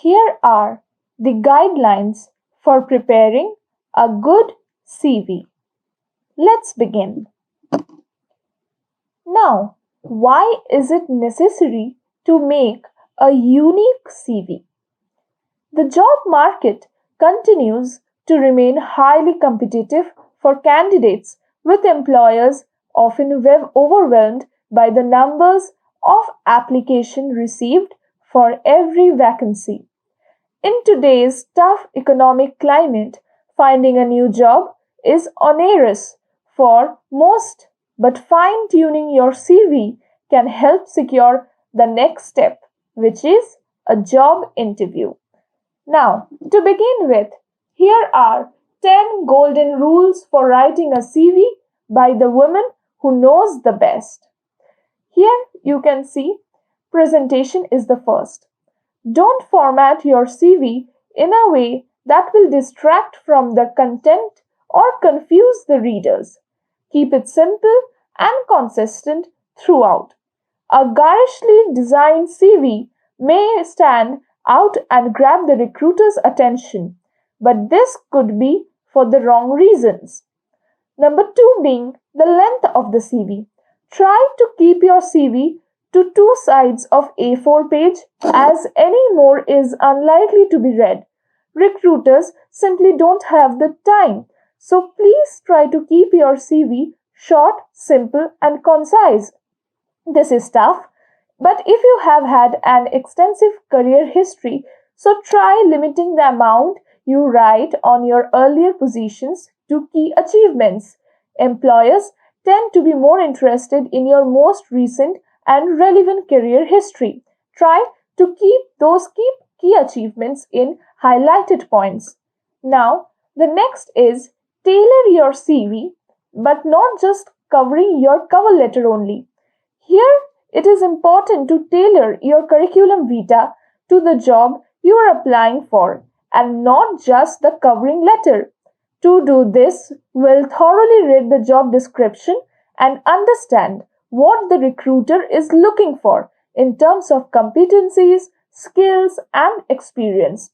Here are the guidelines for preparing a good CV. Let's begin. Now, why is it necessary to make a unique CV? The job market continues to remain highly competitive for candidates, with employers often overwhelmed by the numbers of applications received for every vacancy. In today's tough economic climate, finding a new job is onerous for most, but fine tuning your CV can help secure the next step, which is a job interview. Now, to begin with, here are 10 golden rules for writing a CV by the woman who knows the best. Here you can see presentation is the first. Don't format your CV in a way that will distract from the content or confuse the readers. Keep it simple and consistent throughout. A garishly designed CV may stand out and grab the recruiter's attention, but this could be for the wrong reasons. Number two being the length of the CV. Try to keep your CV to two sides of A4 page, as any more is unlikely to be read. Recruiters simply don't have the time, so please try to keep your CV short, simple, and concise. This is tough, but if you have had an extensive career history, so try limiting the amount you write on your earlier positions to key achievements. Employers tend to be more interested in your most recent and relevant career history. Try to keep those key achievements in highlighted points. Now, the next is tailor your CV, but not just covering your cover letter only. Here, it is important to tailor your curriculum vitae to the job you are applying for and not just the covering letter. To do this, we'll thoroughly read the job description and understand what the recruiter is looking for in terms of competencies, skills, and experience.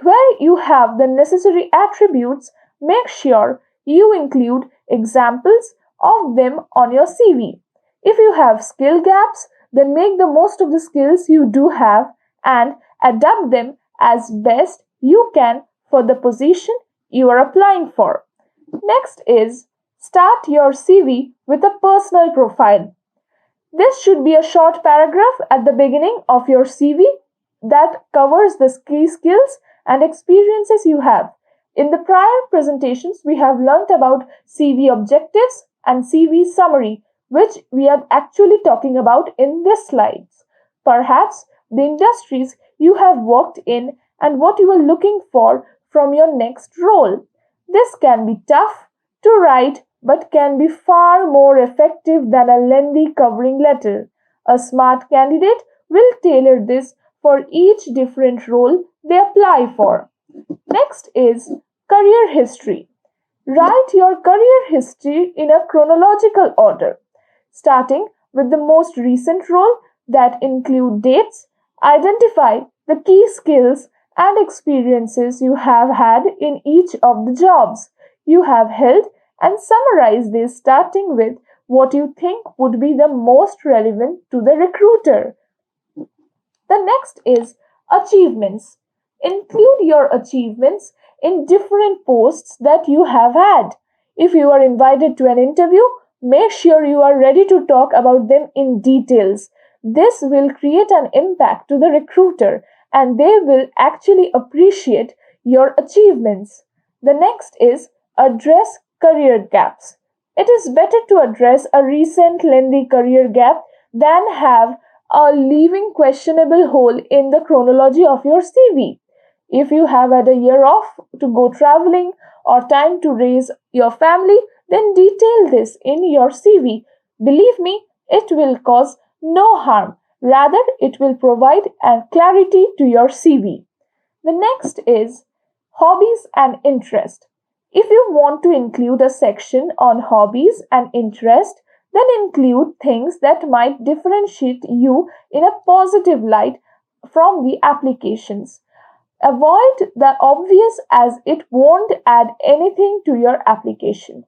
Where you have the necessary attributes, make sure you include examples of them on your CV. If you have skill gaps, then make the most of the skills you do have and adapt them as best you can for the position you are applying for. Next is start your CV with a personal profile. This should be a short paragraph at the beginning of your CV that covers the key skills and experiences you have. In the prior presentations, we have learnt about CV objectives and CV summary, which we are actually talking about in this slides. Perhaps the industries you have worked in and what you are looking for from your next role. This can be tough to write but can be far more effective than a lengthy covering letter. A smart candidate will tailor this for each different role they apply for. Next is career history. Write your career history in a chronological order, starting with the most recent role that include dates. Identify the key skills and experiences you have had in each of the jobs you have held and summarize this starting with what you think would be the most relevant to the recruiter. The next is achievements. Include your achievements in different posts that you have had. If you are invited to an interview, make sure you are ready to talk about them in details. This will create an impact to the recruiter and they will actually appreciate your achievements. The next is address career gaps. It is better to address a recent lengthy career gap than have a leaving questionable hole in the chronology of your CV. If you have had a year off to go traveling or time to raise your family, then detail this in your CV. Believe me, it will cause no harm. Rather, it will provide a clarity to your CV. The next is hobbies and interest. If you want to include a section on hobbies and interest, then include things that might differentiate you in a positive light from the applications. Avoid the obvious as it won't add anything to your application.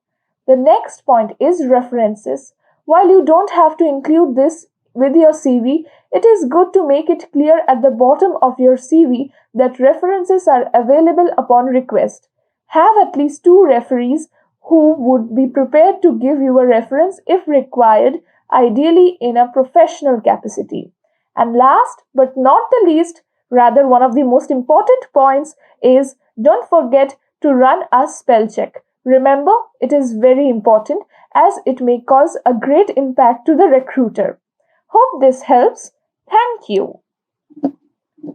The next point is references. While you don't have to include this with your CV, it is good to make it clear at the bottom of your CV that references are available upon request. Have at least two referees who would be prepared to give you a reference if required, ideally in a professional capacity. And last but not the least, rather one of the most important points is don't forget to run a spell check. Remember, it is very important as it may cause a great impact to the recruiter. Hope this helps. Thank you.